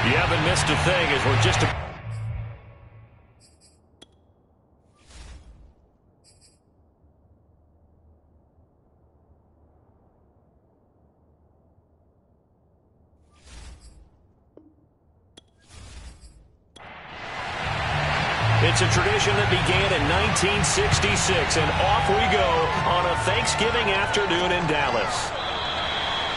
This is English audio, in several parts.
You haven't missed a thing as we're just It's a tradition that began in 1966, and off we go on a Thanksgiving afternoon in Dallas.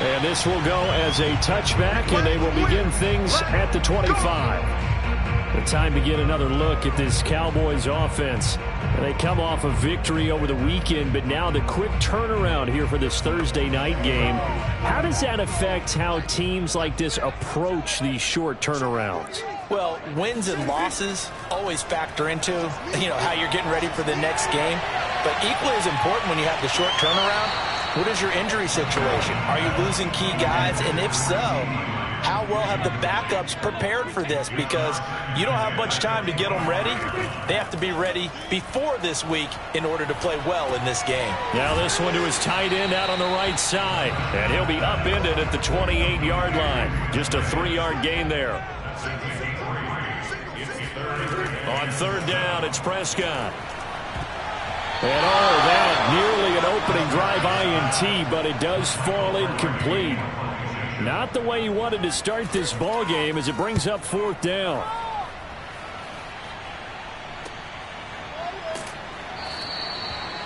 And this will go as a touchback, and they will begin things at the 25. The time to get another look at this Cowboys offense. They come off a victory over the weekend, but now the quick turnaround here for this Thursday night game. How does that affect how teams like this approach these short turnarounds? Well, wins and losses always factor into, how you're getting ready for the next game. But equally as important when you have the short turnaround, what is your injury situation? Are you losing key guys? And if so, how well have the backups prepared for this? Because you don't have much time to get them ready. They have to be ready before this week in order to play well in this game. Now this one to his tight end out on the right side. And he'll be upended at the 28-yard line. Just a 3-yard gain there. On third down, it's Prescott. And that nearly an opening drive INT, but it does fall incomplete. Not the way he wanted to start this ball game as it brings up fourth down.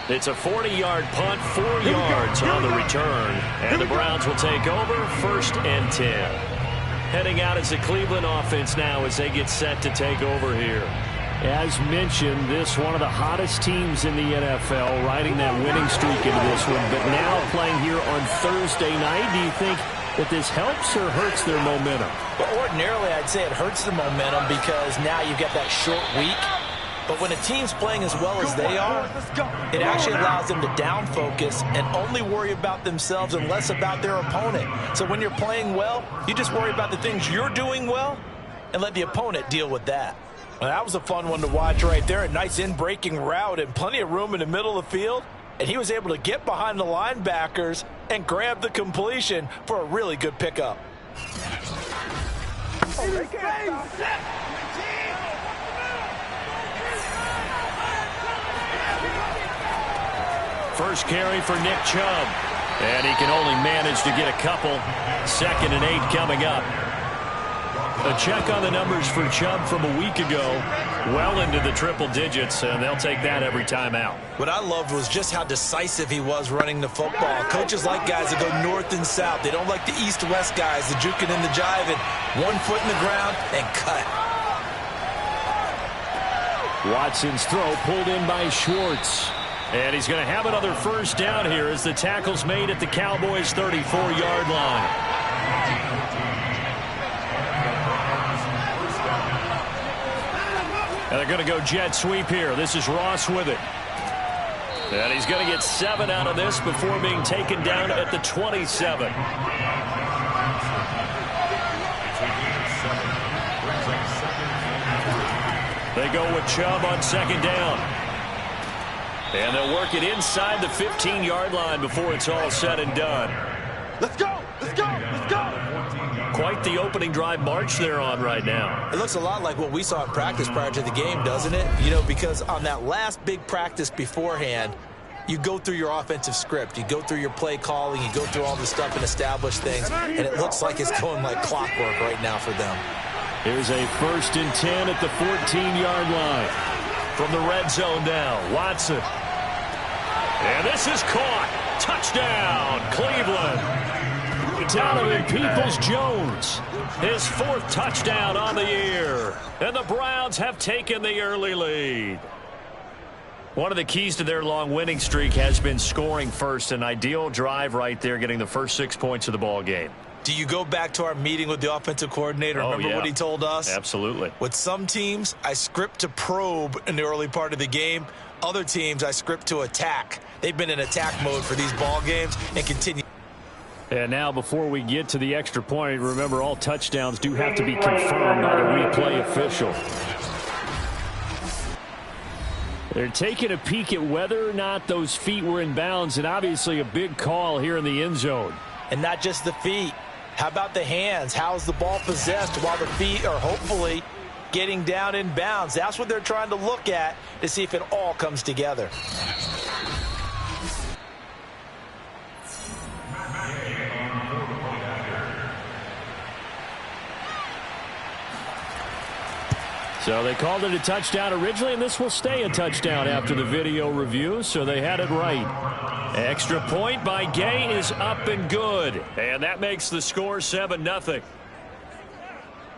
It's a 40-yard punt, 4 yards on the return. And the Browns will take over, 1st and 10. Heading out as the Cleveland offense now as they get set to take over here. As mentioned, this one of the hottest teams in the NFL, riding that winning streak into this one. But now playing here on Thursday night, do you think that this helps or hurts their momentum? Well, ordinarily, I'd say it hurts the momentum because now you've got that short week. But when a team's playing as well as they are, it actually allows them to down focus and only worry about themselves and less about their opponent. So when you're playing well, you just worry about the things you're doing well and let the opponent deal with that. Well, that was a fun one to watch right there. A nice in-breaking route and plenty of room in the middle of the field. And he was able to get behind the linebackers and grab the completion for a really good pickup. First carry for Nick Chubb. And he can only manage to get a couple. 2nd and 8 coming up. A check on the numbers for Chubb from a week ago. Well into the triple digits, and they'll take that every time out. What I loved was just how decisive he was running the football. Coaches like guys that go north and south. They don't like the east-west guys, the juking and the jiving. 1 foot in the ground and cut. Watson's throw pulled in by Schwartz. And he's going to have another first down here as the tackle's made at the Cowboys' 34-yard line. And they're going to go jet sweep here. This is Ross with it. And he's going to get 7 out of this before being taken down at the 27. They go with Chubb on 2nd down. And they'll work it inside the 15-yard line before it's all said and done. Let's go! Let's go! Let's go! Quite the opening drive march they're on right now. It looks a lot like what we saw in practice prior to the game, doesn't it? Because on that last big practice beforehand, you go through your offensive script. You go through your play calling. You go through all the stuff and establish things. And it looks like it's going like clockwork right now for them. Here's a 1st and 10 at the 14-yard line. From the red zone now, Watson. And this is caught. Touchdown, Cleveland. Donovan Peoples-Jones, his 4th touchdown on the year. And the Browns have taken the early lead. One of the keys to their long winning streak has been scoring first. An ideal drive right there, getting the first 6 points of the ball game. Do you go back to our meeting with the offensive coordinator? Remember what he told us? Absolutely. With some teams, I script to probe in the early part of the game. Other teams, I script to attack. They've been in attack mode for these ball games and continue. And now before we get to the extra point, remember all touchdowns do have to be confirmed by the replay official. They're taking a peek at whether or not those feet were in bounds, and obviously a big call here in the end zone. And not just the feet. How about the hands? How's the ball possessed while the feet are hopefully getting down in bounds? That's what they're trying to look at to see if it all comes together. So they called it a touchdown originally, and this will stay a touchdown after the video review, so they had it right. Extra point by Gay is up and good. And that makes the score 7-0.